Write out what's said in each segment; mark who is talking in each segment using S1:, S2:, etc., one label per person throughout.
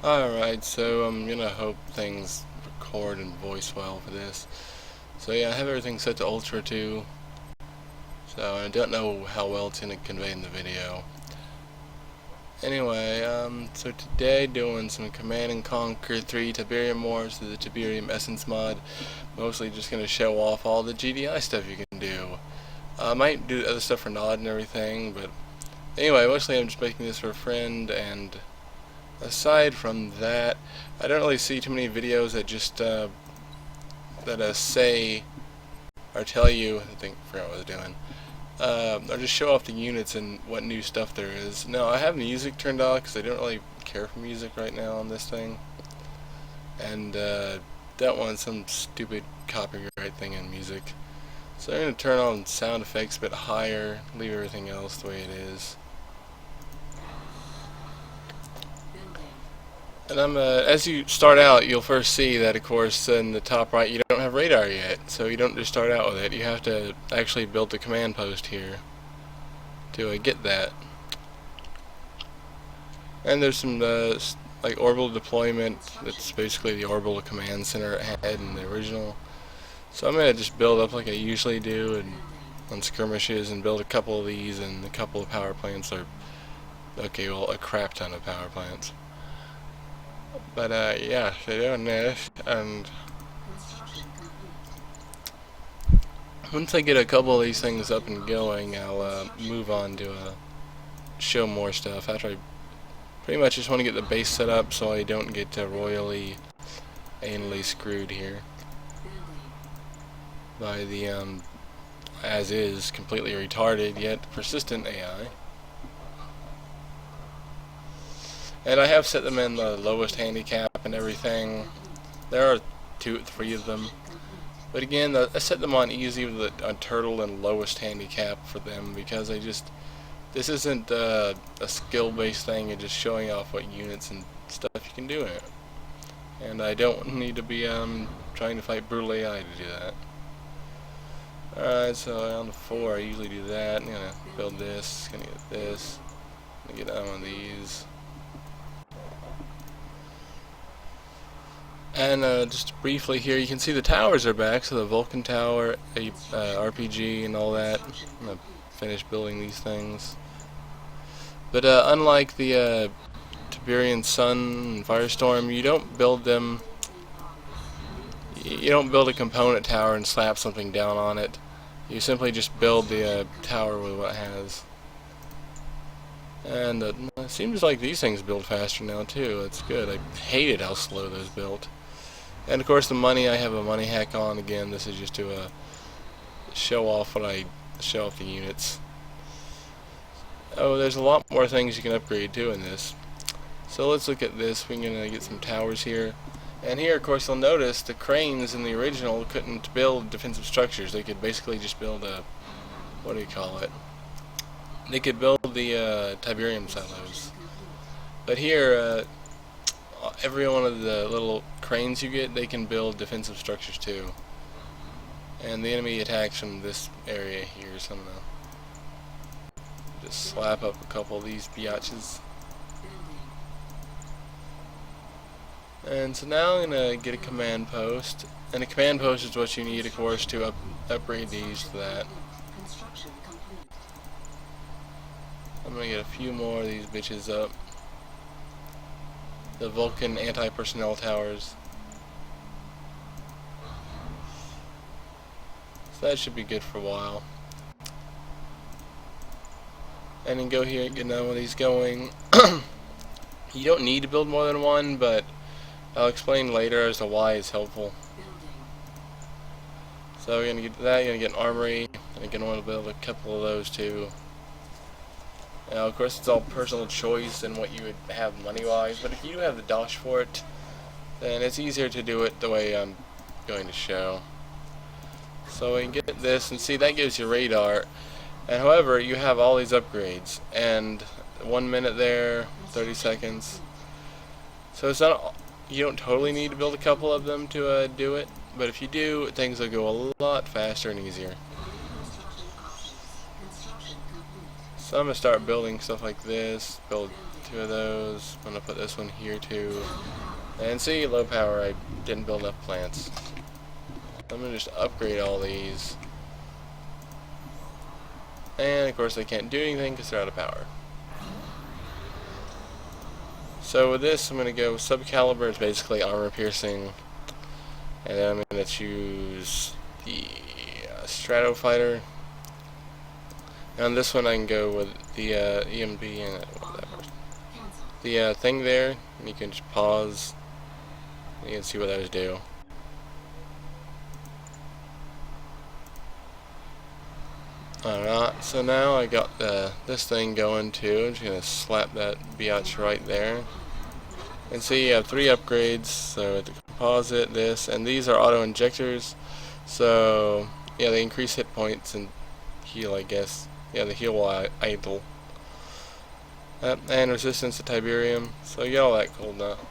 S1: Alright, so I'm gonna hope things record and voice well for this. So yeah, I have everything set to Ultra 2. So I don't know how well it's gonna convey in the video. Anyway, so today doing some Command and Conquer 3 Tiberium Wars to the Tiberium Essence Mod. Mostly just gonna show off all the GDI stuff you can do. I might do other stuff for Nod and everything, but anyway, mostly I'm just making this for a friend, and aside from that, I don't really see too many videos that just say or tell you. I forgot what I was doing. Or just show off the units and what new stuff there is. No, I have music turned off because I don't really care for music right now on this thing, and don't want some stupid copyright thing in music. So I'm going to turn on sound effects a bit higher, leave everything else the way it is. And as you start out, you'll first see that, of course, in the top right, you don't have radar yet. So you don't just start out with it. You have to actually build the command post here to get that. And there's some like orbital deployment. That's basically the orbital command center it had in the original. So I'm going to just build up like I usually do and on skirmishes, and build a couple of these and a couple of power plants, or okay, well, a crap ton of power plants. But yeah, so doing this, and once I get a couple of these things up and going, I'll move on to show more stuff. After I pretty much just want to get the base set up so I don't get royally anally screwed here by the as is completely retarded yet persistent AI. And I have set them in the lowest handicap and everything. There are 3 of them. But again, I set them on easy with a turtle and lowest handicap for them, because this isn't a skill-based thing. It's just showing off what units and stuff you can do in it. And I don't need to be trying to fight brutal AI to do that. Alright, so on the 4 I usually do that. I'm gonna build this, gonna get this, gonna get one of these. And just briefly here, you can see the towers are back, so the Vulcan Tower, RPG and all that. I'm going to finish building these things. But unlike the Tiberian Sun and Firestorm, you don't build them, you don't build a component tower and slap something down on it. You simply just build the tower with what it has. And it seems like these things build faster now too. That's good. I hated how slow those built. And of course the money, I have a money hack on again. This is just to show off the units. Oh, there's a lot more things you can upgrade too in this. So let's look at this. We're gonna get some towers here. And here, of course, you'll notice the cranes in the original couldn't build defensive structures. They could basically just build what do you call it? They could build the Tiberium silos. But here, every one of the little cranes you get, they can build defensive structures too. And the enemy attacks from this area here, so I'm gonna just slap up a couple of these biatches. And so now I'm gonna get a command post, and a command post is what you need, of course, to upgrade these to that. I'm gonna get a few more of these bitches up. The Vulcan anti-personnel towers. So that should be good for a while. And then go here and get another one of these going. You don't need to build more than one, but I'll explain later as to why it's helpful. So we're gonna get that. You're gonna get an armory. You're gonna want to build a couple of those too. Now, of course, it's all personal choice and what you would have money-wise, but if you have the dosh for it, then it's easier to do it the way I'm going to show. So we can get this, and see, that gives you radar. And however, you have all these upgrades, and 1 minute there, 30 seconds. So it's not, you don't totally need to build a couple of them to do it, but if you do, things will go a lot faster and easier. So I'm going to start building stuff like this, build 2 of those. I'm going to put this one here too. And see, low power, I didn't build enough plants. I'm going to just upgrade all these. And of course they can't do anything because they're out of power. So with this I'm going to go subcaliber, it's basically armor piercing. And then I'm going to choose the Stratofighter. And on this one I can go with the EMB and the thing there. And you can just pause. You can see what those do. Alright, so now I got this thing going too. I'm just going to slap that biatch right there. And see, you have 3 upgrades. So the composite, this, and these are auto injectors. So yeah, they increase hit points and heal, I guess. Yeah, the heal will idle. And resistance to Tiberium. So you get all that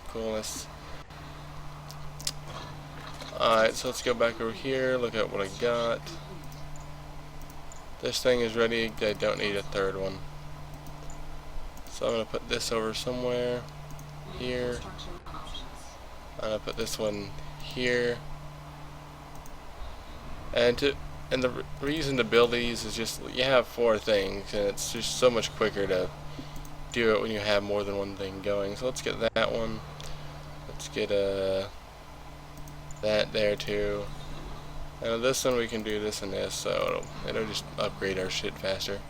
S1: coolness. Alright, so let's go back over here, look at what I got. This thing is ready, I don't need a 3rd one. So I'm going to put this over somewhere, here. I'm going to put this one here. And the reason to build these is just, you have 4 things, and it's just so much quicker to do it when you have more than one thing going. So let's get that one. Let's get that there too. And this one we can do this and this, so it'll just upgrade our shit faster.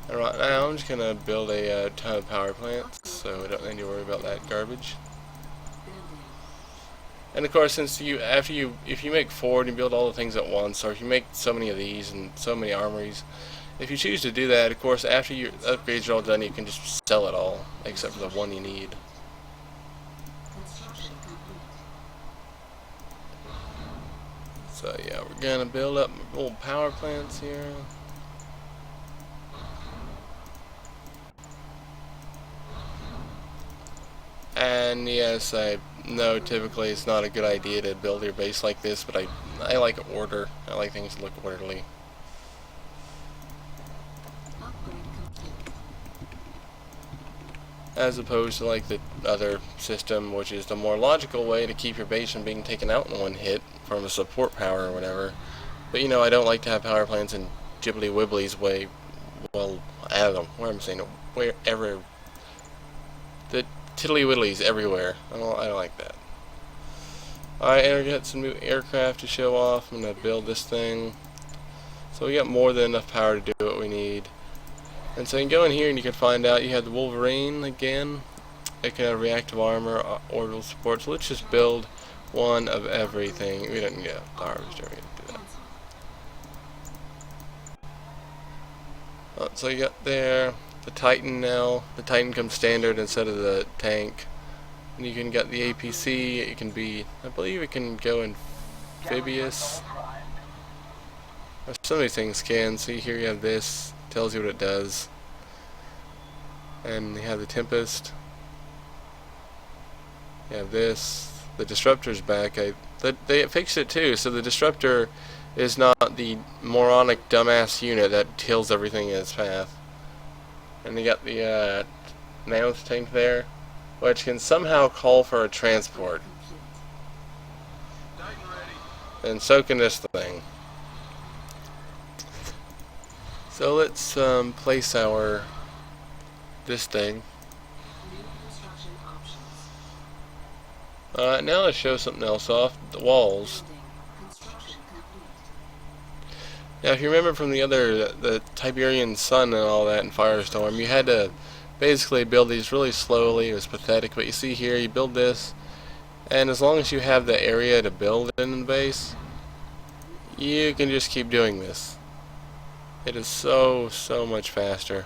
S1: And right now I'm just gonna build a ton of power plants, so we don't need to worry about that garbage. And of course, since if you make 4 and you build all the things at once, or if you make so many of these and so many armories, if you choose to do that, of course, after your upgrades are all done, you can just sell it all, except for the one you need. So yeah, we're gonna build up old power plants here. And yes, I know typically it's not a good idea to build your base like this, but I like order. I like things to look orderly. As opposed to like the other system, which is the more logical way to keep your base from being taken out in one hit from a support power or whatever. But you know, I don't like to have power plants in Ghibli Wibbly's way. Well, I don't know where I'm saying it, wherever. The tiddly widdlies everywhere. I don't like that. Alright, and we got some new aircraft to show off. I'm gonna build this thing. So we got more than enough power to do what we need. And so you can go in here and you can find out you have the Wolverine again. It can have reactive armor, orbital support. So let's just build one of everything. We don't need a harvester. We can do that. Oh, so you got there the Titan now. The Titan comes standard instead of the tank. And you can get the APC. It can be, I believe it can go amphibious. Some of these things can. See here you have this. Tells you what it does. And you have the Tempest. You have this. The Disruptor's back. They fixed it too, so the Disruptor is not the moronic dumbass unit that kills everything in its path. And you got the Mammoth tank there, which can somehow call for a transport. And so can this thing. So let's place this thing. Now let's show something else off. The walls. Now if you remember from the Tiberian Sun and all that in Firestorm, you had to basically build these really slowly. It was pathetic, but you see here, you build this, and as long as you have the area to build in the base, you can just keep doing this. It is so much faster.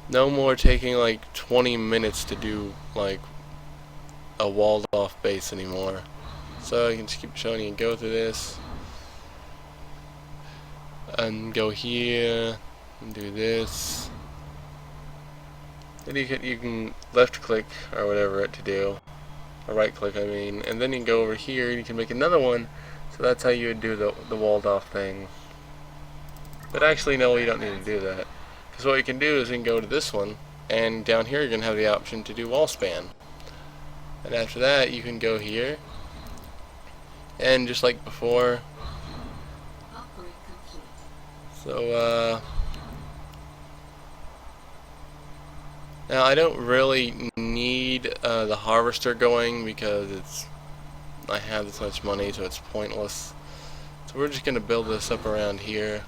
S1: No more taking like 20 minutes to do like a walled off base anymore. So I can just keep showing you, go through this and go here and do this. Then you can left click or whatever it to do, or right click I mean, and then you can go over here and you can make another one. So that's how you would do the walled off thing. But actually, no, you don't need to do that. Because what you can do is you can go to this one, and down here you're going to have the option to do wall span. And after that, you can go here, and just like before, so, now I don't really need the harvester going because I have this much money, so it's pointless. So we're just going to build this up around here.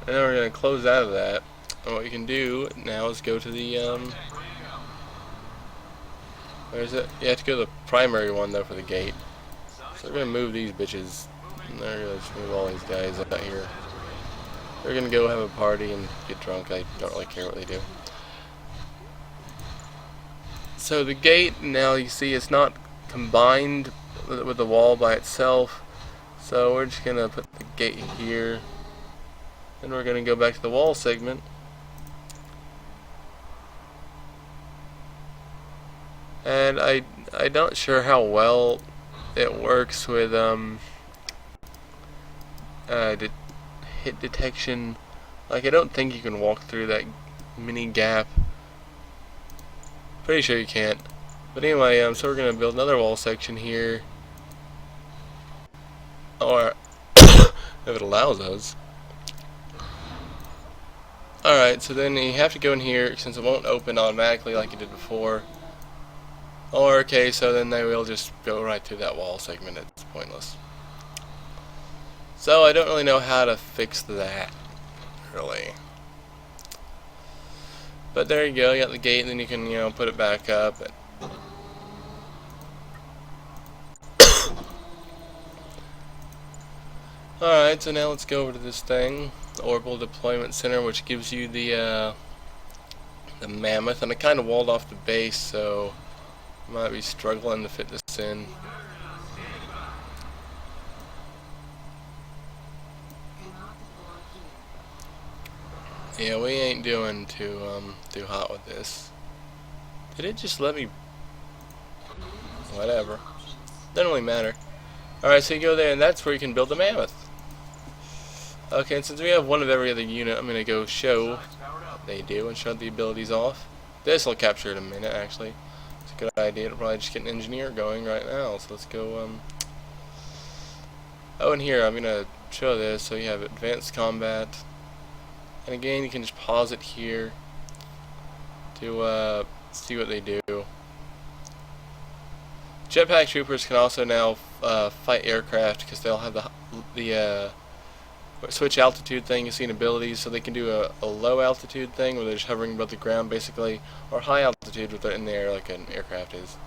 S1: And then we're going to close out of that. And what you can do now is go to the, where is it? You have to go to the primary one though for the gate. So we're going to move these bitches. And they're going to just move all these guys out here. They're going to go have a party and get drunk. I don't really care what they do. So the gate, now you see it's not combined with the wall by itself. So we're just going to put the gate here. Then we're going to go back to the wall segment. And I'm not sure how well it works with hit detection. Like, I don't think you can walk through that mini gap. Pretty sure you can't. But anyway, so we're going to build another wall section here. Or, if it allows us. Alright, so then you have to go in here, since it won't open automatically like it did before. Or, okay, so then they will just go right through that wall segment. It's pointless. So I don't really know how to fix that, really. But there you go, you got the gate, and then you can, put it back up. Alright, so now let's go over to this thing, the Orbital Deployment Center, which gives you the mammoth, and I kind of walled off the base, so I might be struggling to fit this in. Yeah, we ain't doing too hot with this. Did it just let me? Whatever. Doesn't really matter. Alright, so you go there, and that's where you can build the mammoth. Okay, and since we have one of every other unit, I'm gonna go show what they do and show the abilities off. This will capture in a minute, actually. It's a good idea to probably just get an engineer going right now. So let's go. Oh, and here I'm gonna show this. So you have advanced combat. And again, you can just pause it here to see what they do. Jetpack troopers can also now fight aircraft because they'll have the switch altitude thing you see in abilities, so they can do a low altitude thing where they're just hovering above the ground basically, or high altitude where they're in the air like an aircraft is.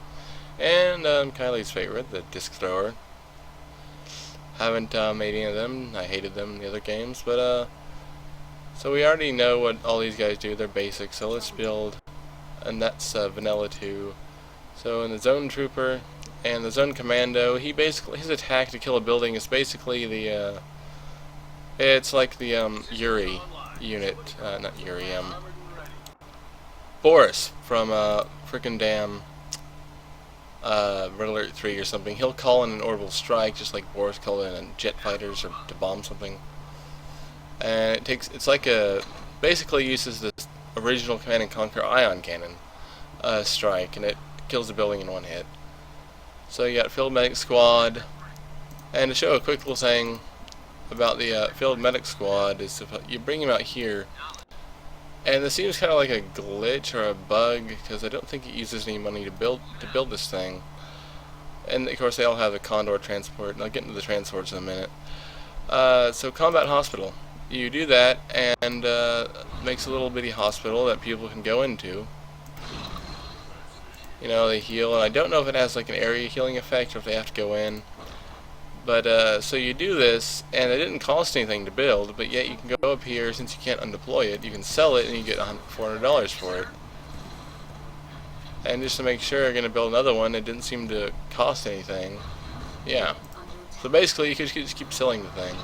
S1: And Kylie's favorite, the disc thrower. Haven't made any of them. I hated them in the other games, but so we already know what all these guys do. They're basic, so let's build, and that's Vanilla 2. So in the Zone Trooper and the Zone Commando, his attack to kill a building is basically the it's like the Yuri unit, not Yuri, Boris from frickin' damn Red Alert 3 or something. He'll call in an orbital strike just like Boris called in jet fighters or to bomb something. And it's like basically uses this original Command and Conquer ion cannon strike, and it kills the building in one hit. So you got Field Medic Squad, and to show a quick little thing about the Field Medic Squad is if you bring him out here, and this seems kind of like a glitch or a bug because I don't think it uses any money to build this thing. And of course they all have the Condor transport, and I'll get into the transports in a minute. So Combat Hospital. You do that, and makes a little bitty hospital that people can go into. They heal, and I don't know if it has like an area healing effect or if they have to go in. But so you do this, and it didn't cost anything to build, but yet you can go up here, since you can't undeploy it, you can sell it and you get $400 for it. And just to make sure you're going to build another one, it didn't seem to cost anything. Yeah. So basically you could just keep selling the thing.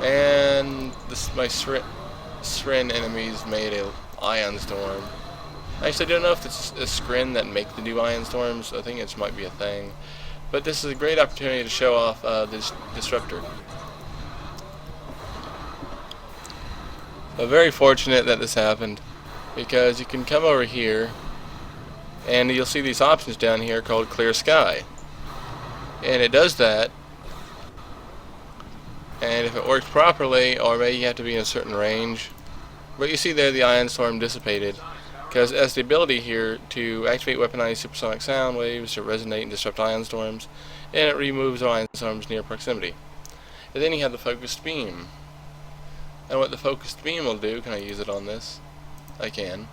S1: And my Sren enemies made a Ion Storm. Actually, I don't know if it's a Skrin that make the new Ion Storms. I think it might be a thing. But this is a great opportunity to show off this disruptor. So very fortunate that this happened, because you can come over here and you'll see these options down here called clear sky, and it does that. And if it works properly, or maybe you have to be in a certain range, but you see there the ion storm dissipated, because it has the ability here to activate weaponized supersonic sound waves to resonate and disrupt ion storms, and it removes ion storms near proximity. And then you have the focused beam. And what the focused beam will do, can I use it on this? I can.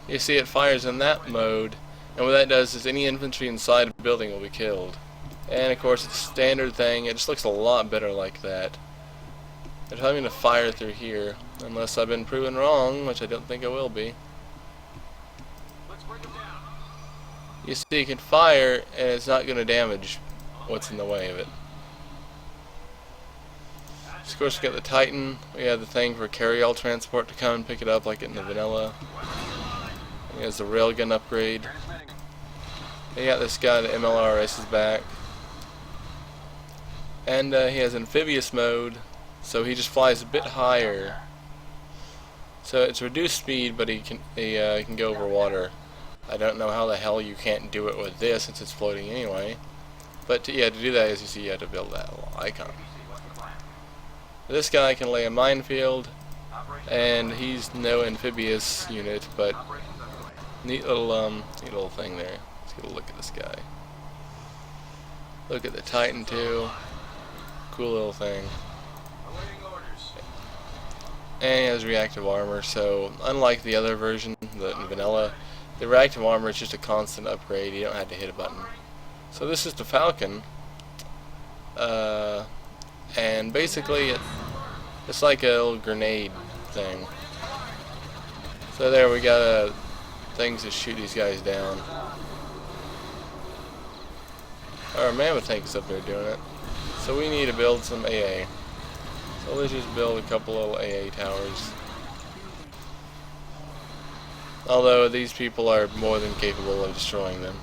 S1: You see it fires in that mode, and what that does is any infantry inside a building will be killed. And of course it's a standard thing, it just looks a lot better like that. They're telling me to fire through here, unless I've been proven wrong, which I don't think I will be. You see, you can fire, and it's not going to damage what's in the way of it. So of course we got the Titan, we have the thing for carry-all transport to come and pick it up like in the vanilla. He has the railgun upgrade. You got this guy, the MLRS is back. And he has amphibious mode, so he just flies a bit higher. So it's reduced speed, but he can go over water. I don't know how the hell you can't do it with this since it's floating anyway. But to do that, as you see, you have to build that little icon. This guy can lay a minefield, and he's no amphibious unit, but neat little thing there. Let's get a look at this guy. Look at the Titan too. Cool little thing. And he has reactive armor, so unlike the other version, the vanilla, the reactive armor is just a constant upgrade. You don't have to hit a button. So this is the Falcon, and basically it's like a little grenade thing. So there we got things to shoot these guys down. Our mammoth tank's up there doing it. So we need to build some AA. So let's just build a couple little AA towers. Although these people are more than capable of destroying them.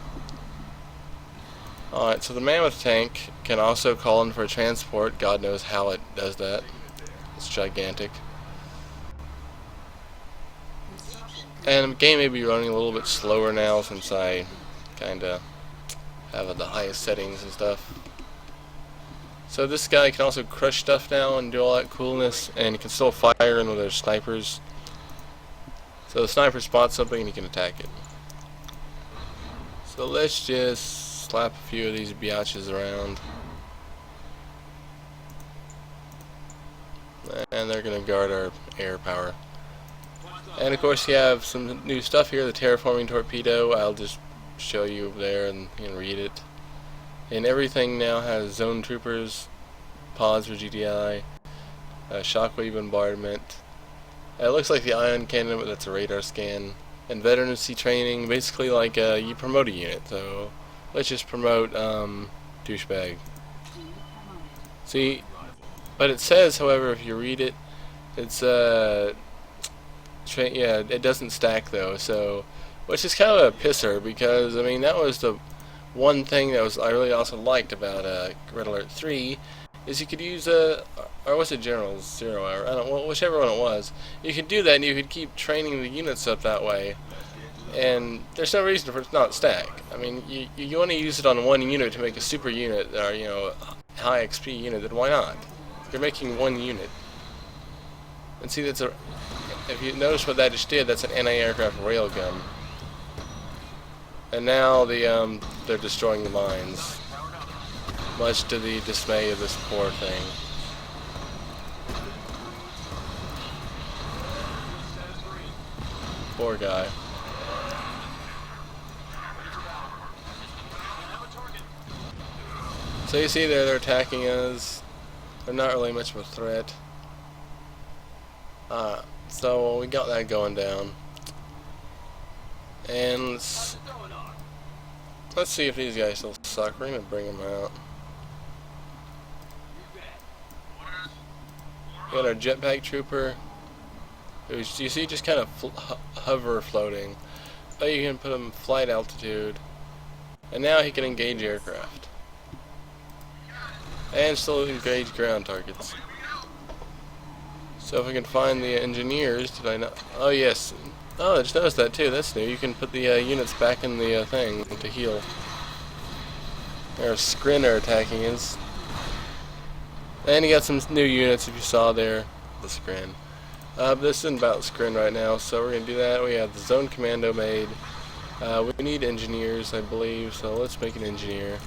S1: Alright, so the mammoth tank can also call in for a transport. God knows how it does that. It's gigantic. And the game may be running a little bit slower now since I kinda have the highest settings and stuff. So this guy can also crush stuff now and do all that coolness, and he can still fire in with their snipers. So the sniper spots something and he can attack it. So let's just slap a few of these biatches around. And they're going to guard our air power. And of course you have some new stuff here, the terraforming torpedo. I'll just show you there and you can read it. And everything now has zone troopers, pods for GDI, shockwave bombardment. It looks like the ion cannon, but that's a radar scan. And veterancy training, basically like you promote a unit. So let's just promote douchebag. See, but it says, however, if you read it, it's it doesn't stack though. So, which is kind of a pisser, because I mean that was the one thing that I really also liked about Red Alert 3 is you could use or was it General Zero Hour? I don't know, whichever one it was. You could do that, and you could keep training the units up that way. And there's no reason for it to not stack. I mean, you want to use it on one unit to make a super unit, or high XP unit. Then why not? You're making one unit. And see, if you notice what that just did, that's an anti-aircraft railgun. And now they're destroying the mines, much to the dismay of this poor thing. Poor guy. So you see there, they're attacking us. They're not really much of a threat. So we got that going down. And let's see if these guys still suck. We're gonna bring them out. We got our jetpack trooper, who's, you see, just kind of hover floating. But you can put them flight altitude. And now he can engage aircraft. And still engage ground targets. So if we can find the engineers, did I not? Oh yes. Oh, I just noticed that too. That's new. You can put the units back in the thing to heal. There's Skrin attacking us. And you got some new units if you saw there. The Skrin. This isn't about Skrin right now, so we're going to do that. We have the Zone Commando made. We need engineers, I believe, so let's make an engineer.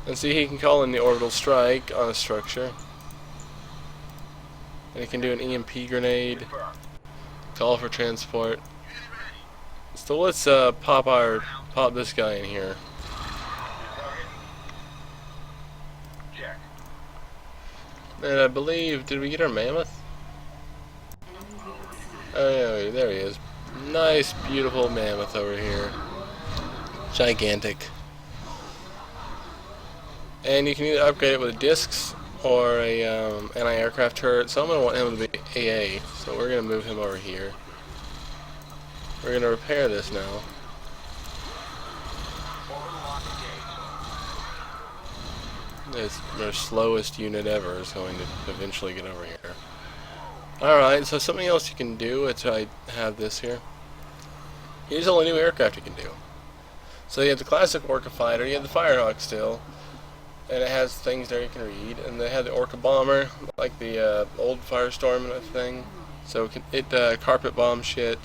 S1: And see, he can call in the orbital strike on a structure. And he can do an EMP grenade. Call for transport. So let's pop this guy in here. And I believe, did we get our mammoth? Oh yeah, there he is. Nice, beautiful mammoth over here. Gigantic. And you can either upgrade it with discs or a anti-aircraft turret. So I'm going to want him to be AA. So we're going to move him over here. We're going to repair this now. It's their slowest unit ever is going to eventually get over here. Alright, so something else you can do, which I have this here. Here's all the new aircraft you can do. So you have the classic Orca fighter, you have the Firehawk still, and it has things there you can read, and they have the Orca bomber, like the old Firestorm thing. So it carpet bomb shit,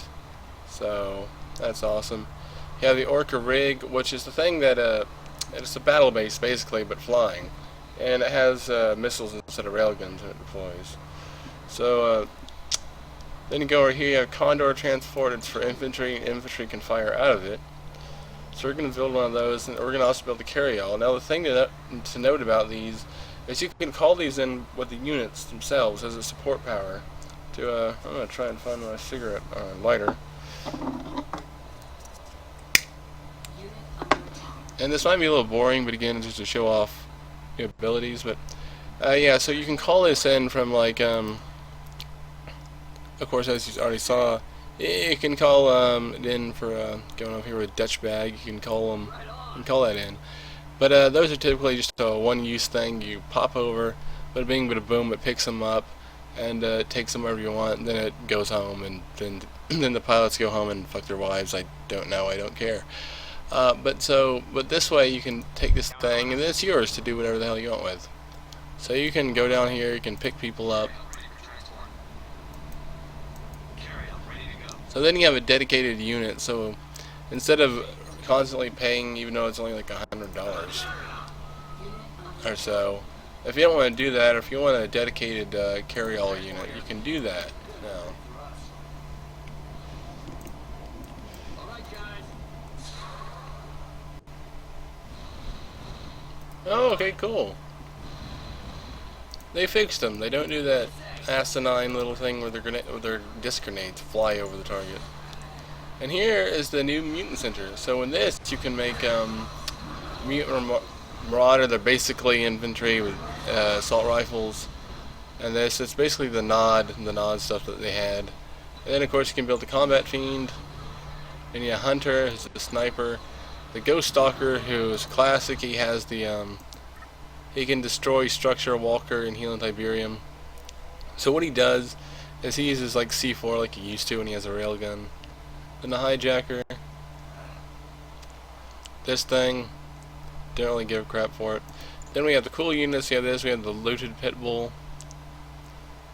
S1: so that's awesome. You have the Orca rig, which is the thing that it's a battle base basically, but flying, and it has missiles instead of railguns when it deploys. So then you go over here, you have Condor transport. It's for infantry, and infantry can fire out of it. So we're going to build one of those, and we're going to also build the carry-all. Now the thing to note about these is you can call these in with the units themselves as a support power. I'm going to try and find my cigarette lighter. And this might be a little boring, but again, just to show off the abilities. But yeah, so you can call this in from like, of course, as you already saw, you can call it in for going over here with Dutch bag. You can call that in. But those are typically just a one-use thing. You pop over, bada bing, bada boom, it picks them up and takes them wherever you want. And then it goes home, and then the pilots go home and fuck their wives. I don't know. I don't care. But this way you can take this thing, and it's yours to do whatever the hell you want with. So you can go down here, you can pick people up. So then you have a dedicated unit, so instead of constantly paying, even though it's only like $100 or so, if you don't want to do that, or if you want a dedicated carry-all unit, you can do that now. Oh, okay, cool. They fixed them. They don't do that asinine little thing where their disc grenades fly over the target. And here is the new mutant center. So in this, you can make mutant marauder. They're basically infantry with assault rifles. And this, it's basically the nod stuff that they had. And then of course you can build the combat fiend. And you have hunter, who's a sniper. The Ghost Stalker, who is classic. He has the he can destroy structure, walker, and heal in Tiberium. So what he does is he uses like C4 like he used to when he has a railgun. Then the hijacker. This thing, don't really give a crap for it. Then we have the cool units. We have this. We have the looted pit bull.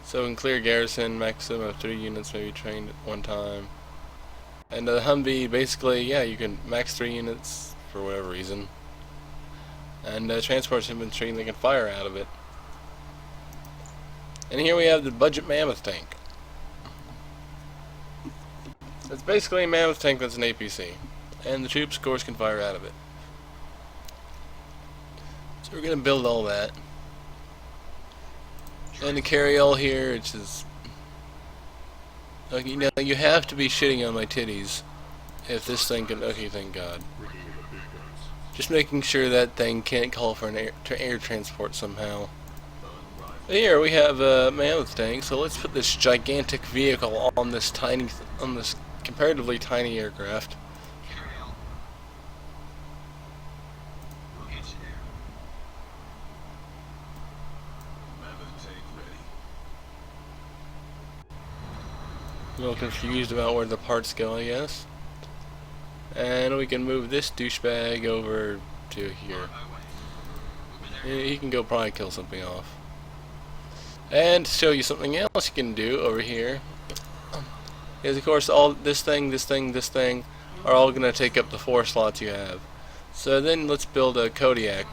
S1: So in clear garrison, maximum of 3 units may be trained at one time. And the Humvee, basically, yeah, you can max 3 units for whatever reason. And transports infantry, and they can fire out of it. And here we have the budget mammoth tank. It's basically a mammoth tank that's an APC. And the troops, of course, can fire out of it. So we're going to build all that. And the carry-all here, which is... Okay, now you have to be shitting on my titties if this thing can... Okay, thank God. Just making sure that thing can't call for an air transport somehow. But here we have a mammoth tank, so let's put this gigantic vehicle on this comparatively tiny aircraft. A little confused about where the parts go, I guess. And we can move this douchebag over to here. He can go probably kill something off. And to show you something else you can do over here is, of course, all this thing are all going to take up the 4 slots you have. So then let's build a Kodiak.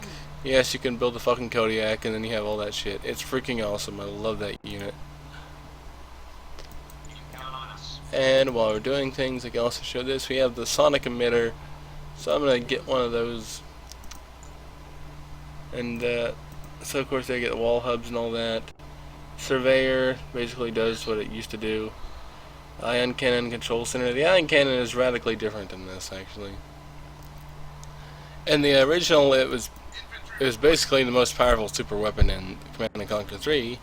S1: Yes, you can build a fucking Kodiak, and then you have all that shit. It's freaking awesome. I love that unit. And while we're doing things, I can also show this. We have the sonic emitter, so I'm going to get one of those. And so of course they get wall hubs and all that. Surveyor basically does what it used to do. Ion cannon control center. The ion cannon is radically different than this, actually. In the original, it was basically the most powerful super weapon in Command & Conquer 3,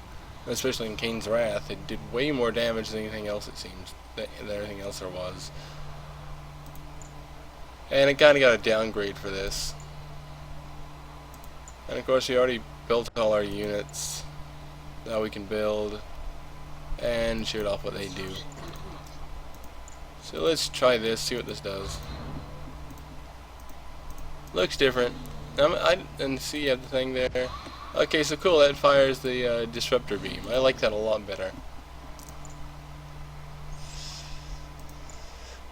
S1: especially in Kane's Wrath. It did way more damage than anything else, it seems, than everything else there was. And it kind of got a downgrade for this. And of course, we already built all our units. Now we can build and shoot off what they do. So let's try this, see what this does. Looks different. And see, you have the thing there. Okay, so cool, that fires the disruptor beam. I like that a lot better.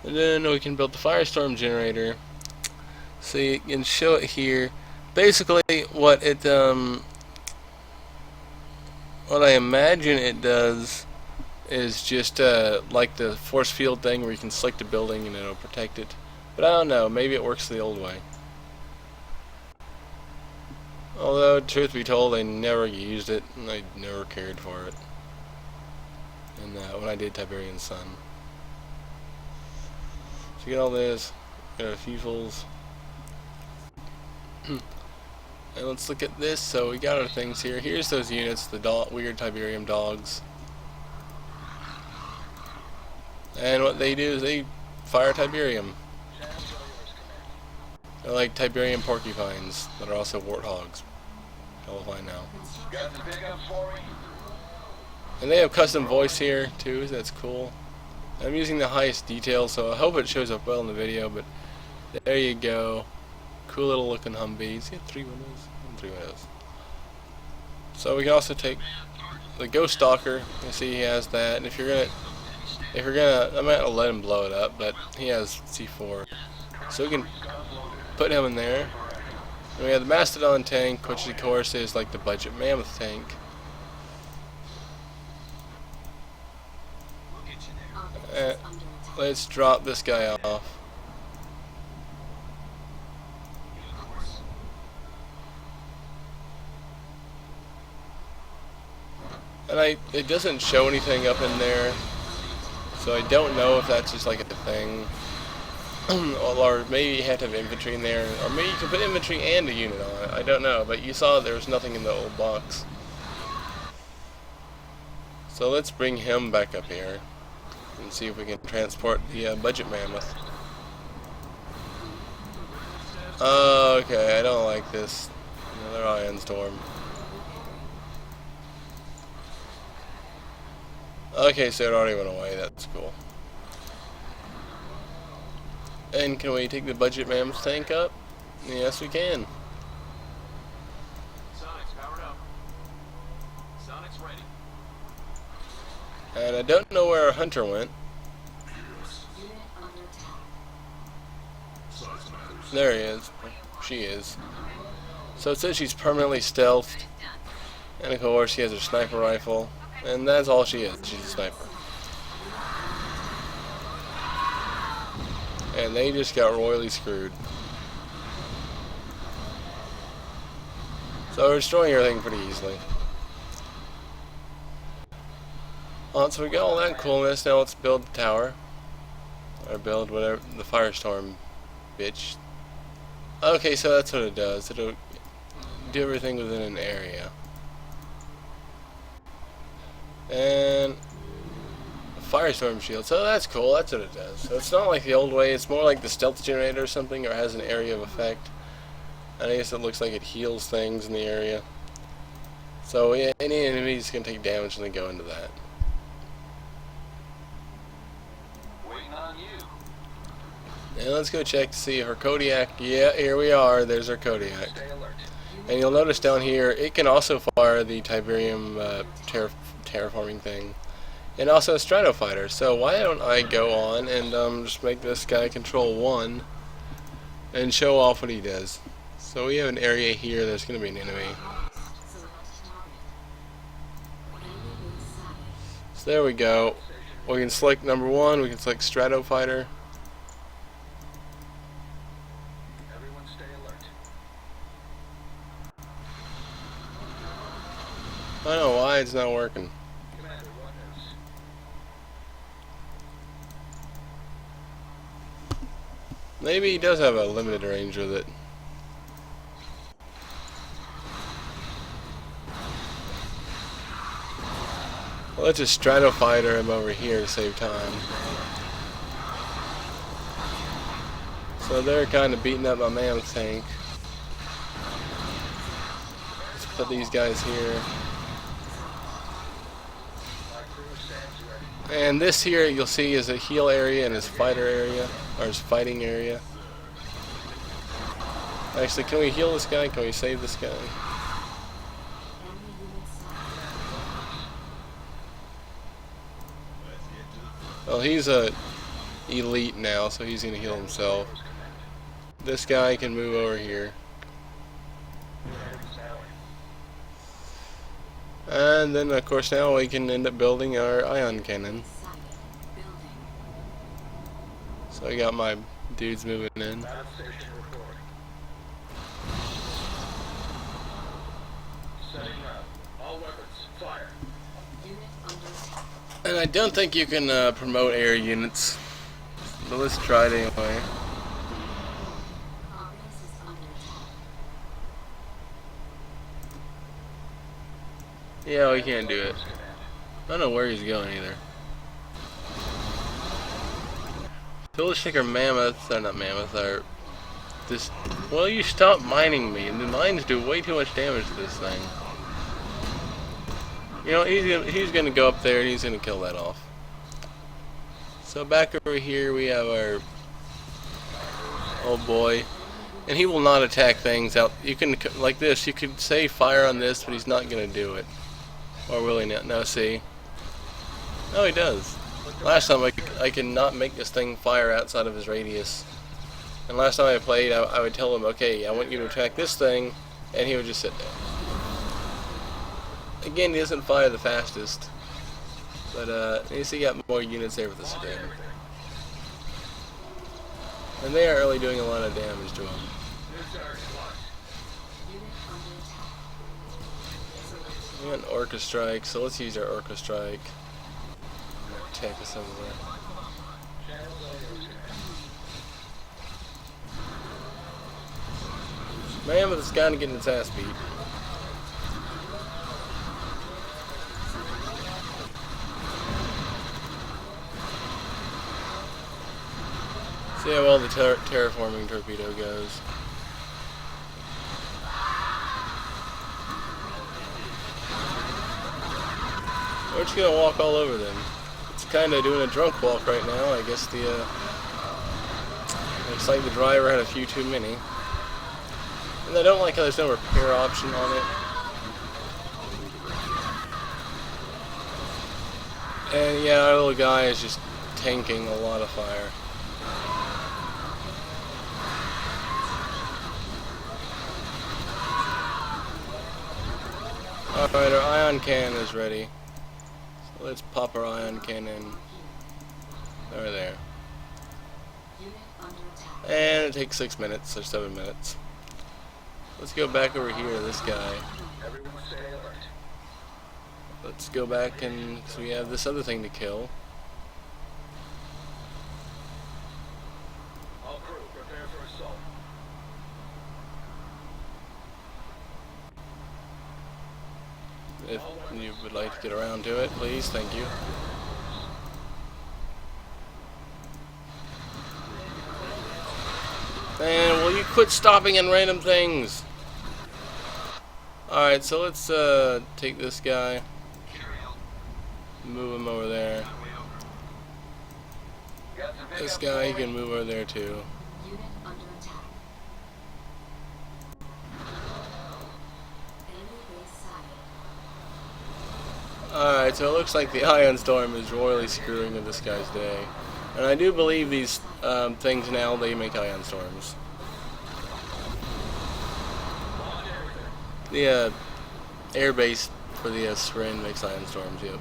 S1: And then we can build the firestorm generator. So you can show it here. Basically, what I imagine it does is just like the force field thing where you can select a building and it'll protect it. But I don't know, maybe it works the old way. Although, truth be told, I never used it and I never cared for it. And when I did Tiberium Sun. So you get all this, got our fusils. And let's look at this. So we got our things here. Here's those units, the weird Tiberium dogs. And what they do is they fire Tiberium. They're like Tiberium porcupines that are also warthogs. Hell if I know. And they have custom voice here too, so that's cool. I'm using the highest detail, so I hope it shows up well in the video, but there you go. Cool little looking Humvees. You have 3 windows? 3 windows. So we can also take the Ghost Stalker. You see he has that, and if you're gonna, I'm gonna let him blow it up, but he has C4, so we can put him in there. And we have the Mastodon tank, which of course is like the budget mammoth tank. Let's drop this guy off. And it doesn't show anything up in there, so I don't know if that's just like a thing. Or maybe you have to have infantry in there, or maybe you can put infantry and a unit on it. I don't know, but you saw there was nothing in the old box. So let's bring him back up here and see if we can transport the budget mammoth. Okay, I don't like this. Another ion storm. Okay, so it already went away. That's cool. And can we take the budget mammoth tank up? Yes, we can.
S2: Sonic's powered up. Sonic's ready.
S1: And I don't know where our hunter went. There he is. She is. So it says she's permanently stealthed. And of course she has her sniper rifle. And that's all she is. She's a sniper. And they just got royally screwed. So we're destroying everything pretty easily. So we got all that coolness. Now let's build the tower. Or build whatever, the firestorm bitch. Okay, so that's what it does. It'll do everything within an area. And firestorm shield. So that's cool. That's what it does. So it's not like the old way. It's more like the stealth generator or something, or has an area of effect. And I guess it looks like it heals things in the area. So yeah, any enemies can take damage when they go into that.
S2: Waiting on you.
S1: And let's go check to see if our Kodiak. Yeah, here we are. There's our Kodiak.
S2: Stay alert.
S1: And you'll notice down here, it can also fire the Tiberium terraforming thing. And also a Stratofighter. So why don't I go on and just make this guy control 1 and show off what he does. So we have an area here, there's going to be an enemy. So there we go. We can select number 1, we can select Stratofighter.
S2: Everyone stay alert.
S1: I don't know why it's not working.
S2: Commander, what news?
S1: Maybe he does have a limited range with it. Well, let's just Stratofighter him over here to save time. So they're kind of beating up my mammoth tank. Let's put these guys here. And this here you'll see is a heal area and his fighter area, or his fighting area. Actually, can we heal this guy? Can we save this guy? Well, he's a elite now, so he's gonna heal himself. This guy can move over here. And then of course now we can end up building our ion cannon. So I got my dudes moving in.
S2: All weapons, fire.
S1: And I don't think you can promote air units, but let's try it anyway. Yeah, we can't do it. I don't know where he's going either. So let's check our mammoths, or not mammoths, our this. Well, you stop mining me. The mines do way too much damage to this thing. You know, he's gonna go up there and he's gonna kill that off. So back over here we have our old boy, and he will not attack things out. You can, like this, you could say fire on this, but he's not gonna do it. Or will he not? No, see. No, he does. Last time I could not make this thing fire outside of his radius. And last time I played, I would tell him, okay, I want you to attack this thing, and he would just sit there. Again, he doesn't fire the fastest, but at least he got more units there with the spin. And they are really doing a lot of damage to him. We got an Orca Strike, so let's use our Orca Strike. Attack us over there. Mammoth is kind of getting its ass beat. See how well the terraforming torpedo goes. We're just gonna walk all over them. It's kind of doing a drunk walk right now. I guess looks like the driver had a few too many. And I don't like how there's no repair option on it. And yeah, our little guy is just tanking a lot of fire. Alright, our ion cannon is ready. So let's pop our ion cannon over there. And it takes 6 minutes or 7 minutes. Let's go back over here to this guy. Let's go back and so we have this other thing to kill.
S2: All crew, prepare for assault.
S1: If you would like to get around to it, please, thank you. you quit stopping in random things? Alright, so let's take this guy. Move him over there. This guy, you can move over there too.
S3: Unit under attack. Enemy base sighted.
S1: Alright, so it looks like the Ion Storm is royally screwing with this guy's day. And I do believe these things now, they make Ion Storms. The air base for the Spren makes Ion Storms, yep.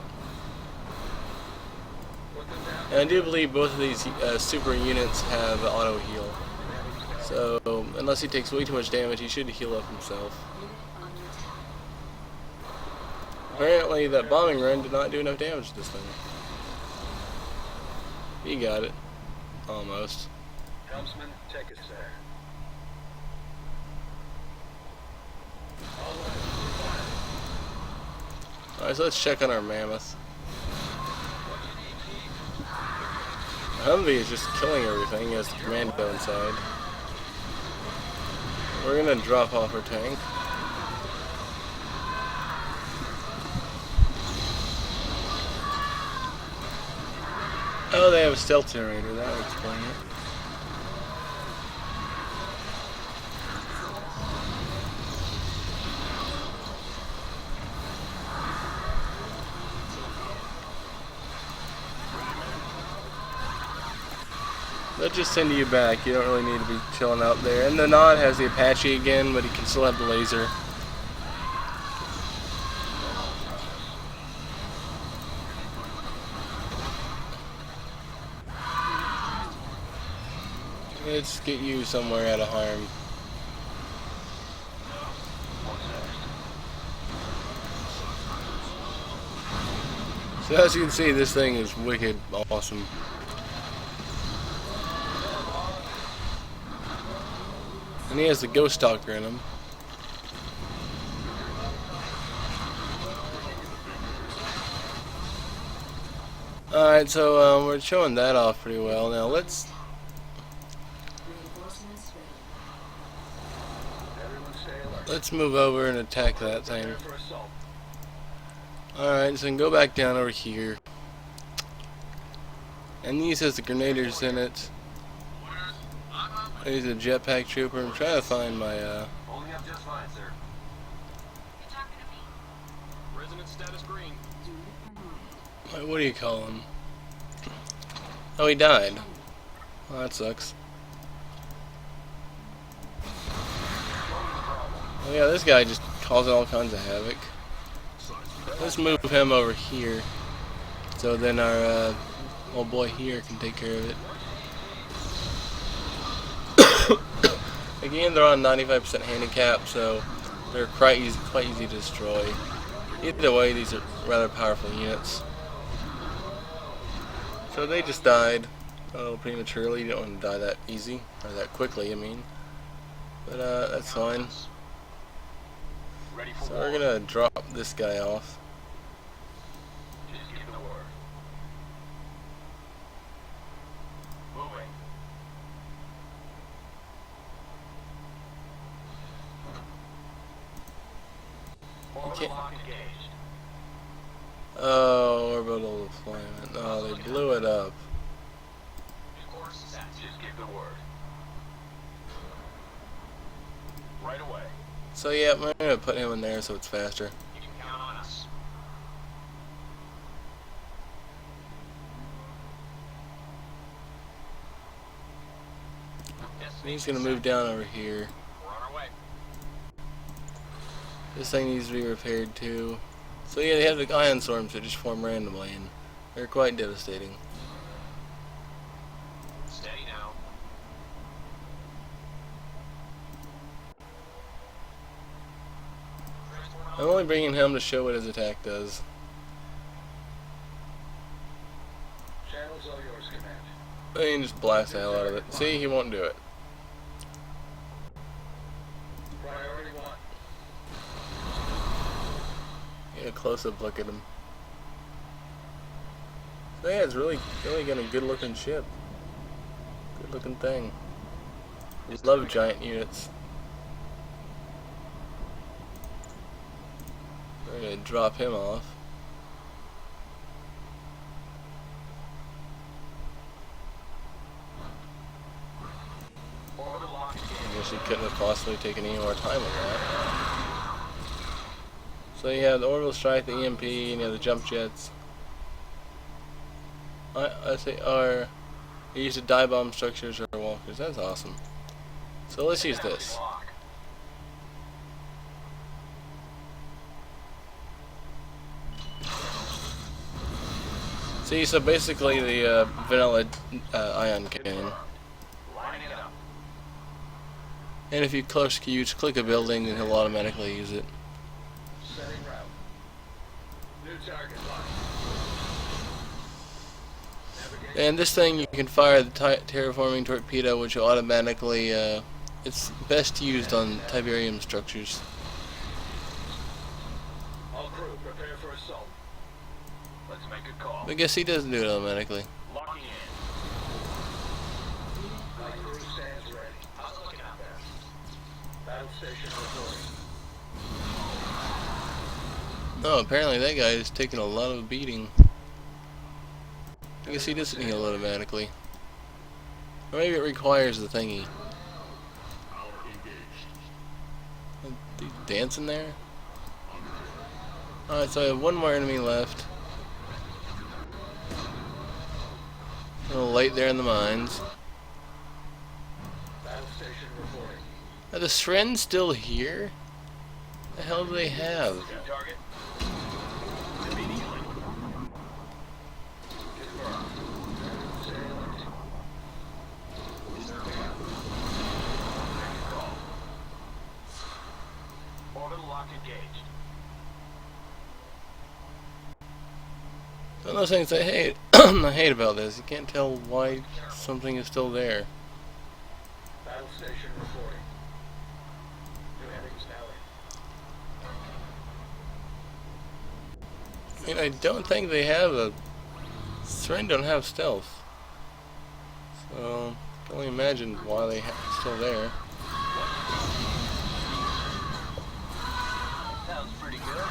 S1: And I do believe both of these super units have auto heal. So, unless he takes way too much damage, he should heal up himself. Apparently, that bombing run did not do enough damage to this thing. He got it. Almost.
S2: Helmsman, take us there.
S1: Alright, so let's check on our mammoth. Humvee is just killing everything. He has the commando inside. We're gonna drop off our tank. Oh, they have a stealth generator. That would explain it. They'll just send you back. You don't really need to be chilling out there. And the Nod has the Apache again, but he can still have the laser. Let's get you somewhere out of harm. So as you can see, this thing is wicked awesome. And he has the Ghost Stalker in him. Alright, so we're showing that off pretty well. Now let's move over and attack that thing. Alright, so we can go back down over here. And these has the grenadiers in it. He's a jetpack trooper. I'm trying to find my
S2: Only up just fine, sir.
S3: You talking to me?
S2: Resonance status green.
S1: what do you call him? Oh, he died. Well, that sucks. Oh yeah, this guy just causing all kinds of havoc. Let's move him over here, so then our old boy here can take care of it. Again, they're on 95% handicap, so they're quite easy to destroy. Either way, these are rather powerful units. So they just died a little prematurely. You don't want to die that easy, or that quickly, I mean. But that's fine.
S2: Ready for
S1: So
S2: war.
S1: we're gonna drop this guy off.
S2: Just give the word. Moving.
S1: Okay.
S2: Lock engaged.
S1: Oh, orbital deployment. Oh, they blew it up.
S2: Course set. Just give the word. Right away.
S1: So yeah, we're gonna put him in there so it's faster.
S2: You can count on us.
S1: He's gonna move down over here.
S2: We're on our way.
S1: This thing needs to be repaired too. So yeah, they have the ion storms that just form randomly, and they're quite devastating.
S2: Steady now.
S1: I'm only bringing him to show what his attack does.
S2: Channels all yours, command.
S1: I mean, just blast the hell out of it. See, he won't do it.
S2: Priority 1.
S1: Get a close-up look at him. So yeah, it's really got a good-looking ship. Good-looking thing. Love giant units. We're gonna drop him off. I guess he couldn't have possibly taken any more time on that. So you have the orbital strike, the EMP, and you have the jump jets. I say R. You use to dive bomb structures or walkers. That's awesome. So let's use this. See, so basically the vanilla ion cannon. And if you click a building, then he'll automatically use it.
S2: Setting route. New target locked.
S1: And this thing, you can fire the terraforming torpedo, which will automatically, it's best used on Tiberium structures.
S2: All crew, prepare for assault. Let's make a call.
S1: But I guess he doesn't do it automatically.
S2: Locking in. My crew stands ready. How's it looking out there? Battle station reporting.
S1: Oh, apparently that guy is taking a lot of a beating. I guess he doesn't heal automatically. Or maybe it requires the thingy. He's dancing there? Alright, so I have one more enemy left. A little late there in the mines.
S2: Battle station reporting.
S1: Are the Sren still here? What the hell do they have?
S2: New target. Immediately. Confirmed. Assailant. Make a call. Orbital lock engaged.
S1: One of those things I hate. I hate about this. You can't tell why something is still there.
S2: Battle station reporting. New headings now.
S1: I mean, I don't think they have a... Sren don't have stealth. So, I can only imagine why they still there.
S2: Sounds pretty good.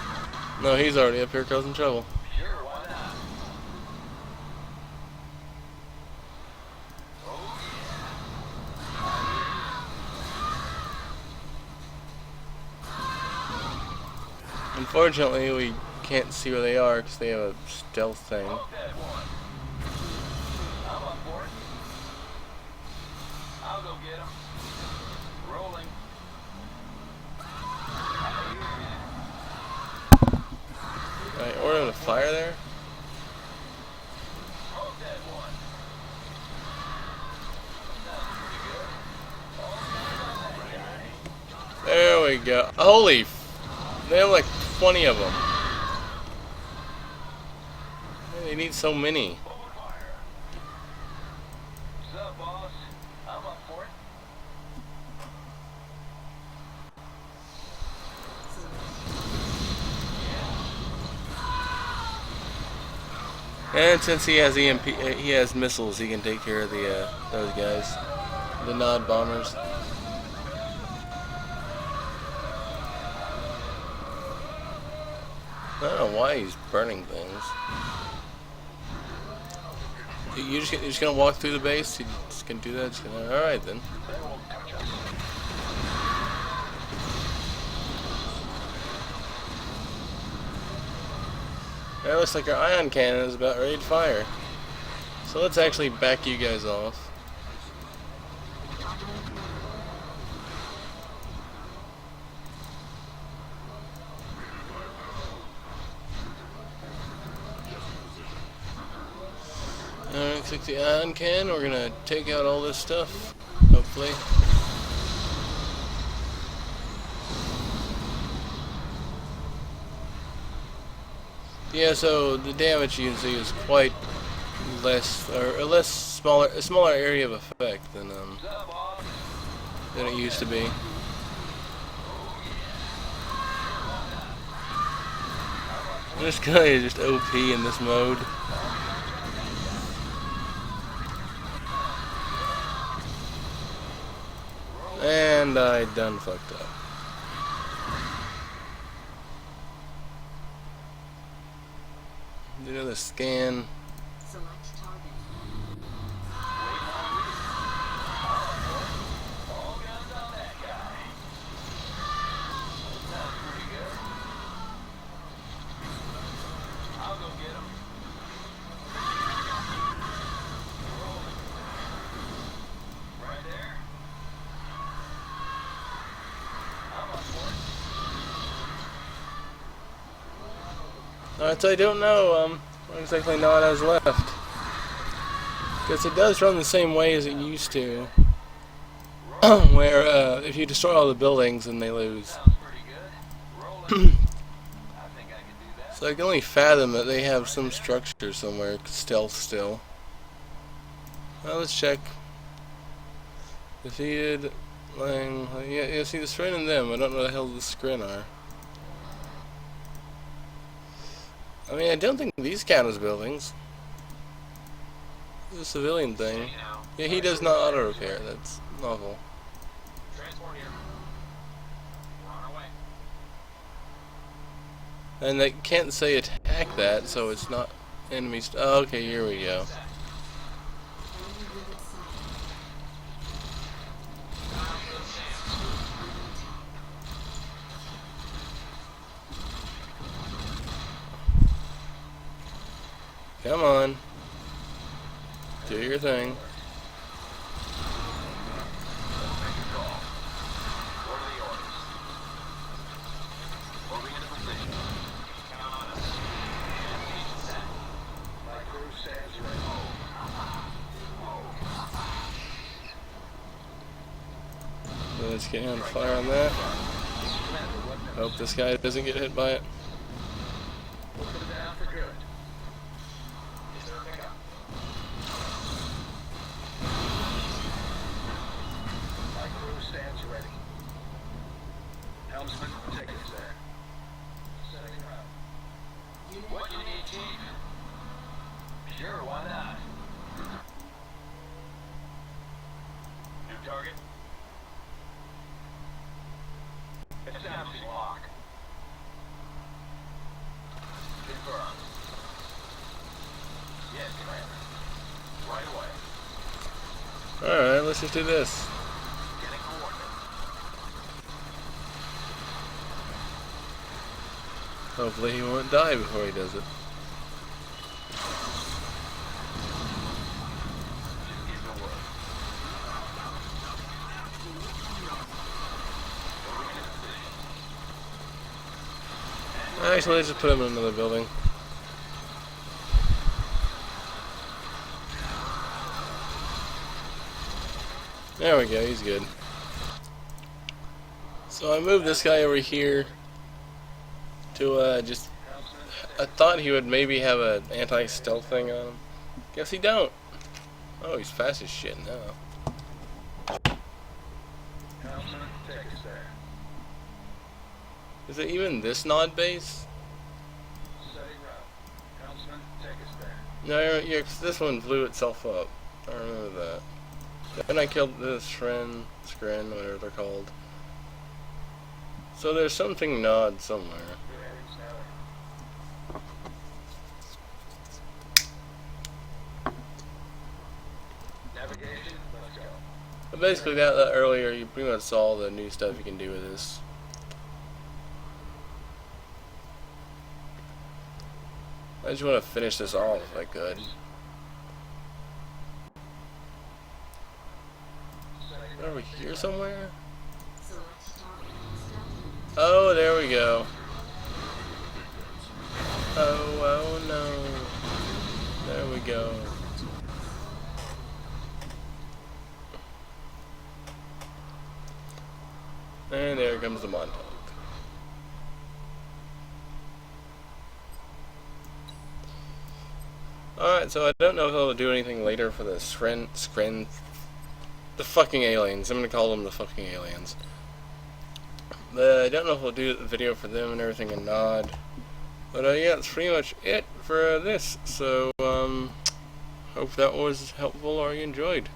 S1: No, he's already up here causing trouble.
S2: Sure, why not? Oh,
S1: Unfortunately, we can't see where they are because they have a stealth thing.
S2: yeah. Dead one. I'm up for it. I'll go get him. Rolling.
S1: Alright, order him to fire there.
S2: Oh, dead one. Sounds pretty good.
S1: There we go. Holy they have like 20 of them. They need so many.
S2: Open fire. What's up, boss? I'm up for it.
S1: And since he has EMP, he has missiles, he can take care of the those guys, the Nod bombers. I don't know why he's burning things. You're just gonna walk through the base? You just gonna do that? Alright then.
S2: They won't touch us.
S1: It looks like our ion cannon is about ready to fire. So let's actually back you guys off. Alright, looks like the ion cannon. We're gonna take out all this stuff, hopefully. Yeah, so the damage you can see is quite less, or a smaller area of effect than it used to be. This guy is just OP in this mode. And I done fucked up. Do the scan.
S3: Select target.
S2: All guns on that guy. Sounds pretty good. I'll go get him. Right there. I'm on board.
S1: Alright, so I don't know what exactly Nod has left. Because it does run the same way as it used to. Where if you destroy all the buildings, then they lose.
S2: Sounds pretty good. Rolling. I think I can do that.
S1: So I can only fathom that they have some structure somewhere, stealth still. Well, let's check. Defeated, Lang, yeah, see the Skren and them, I don't know who the hell the Skren are. I mean, I don't think these count as buildings. This is a civilian thing. Yeah, he does not auto repair, that's novel.
S2: Transport here. We're on our way.
S1: And they can't say attack that, so it's not enemies. Oh, okay, here we go.
S3: Enemy unit sighted.
S1: Come on. Do your thing.
S2: What are the orders? Moving into position. Count on us. Engine set. My crew stands ready.
S1: So let's get on fire on that. Hope this guy doesn't get hit by it.
S2: We'll put it down for good. Is there a pickup? My crew stands ready. Helmsman, take us there. Setting route.
S3: Unit
S2: What you need, Chief? Sure, why not? New target. Establishing lock. Confirmed. Yes, Commander. Right away.
S1: Alright, let's just do this.
S2: Getting coordinates.
S1: Hopefully he won't die before he does it.
S2: Just give the word. Moving into position.
S1: Actually, let's just put him in another building. There we go, he's good. So I moved this guy over here to just... I thought he would maybe have an anti-stealth thing on him. Guess he don't. Oh, he's fast as shit now.
S2: Helmsman, take us there.
S1: Is it even this Nod base?
S2: Setting route. Helmsman, take us there.
S1: No, this one blew itself up. I remember that. Then I killed this Skren, whatever they're called. So there's something Nod somewhere.
S2: Good headings now. Navigation, let's go.
S1: But basically, that earlier, you pretty much saw the new stuff you can do with this. I just want to finish this off if I could. Over here somewhere?
S3: select target. Stealth.
S1: Oh, there we go. Oh no. There we go. And there comes the Montauk. Alright, so I don't know if I'll do anything later for the Skren, the fucking aliens. I'm gonna call them the fucking aliens. But I don't know if I'll do a video for them and everything and Nod. But yeah, that's pretty much it for this. So, hope that was helpful or you enjoyed.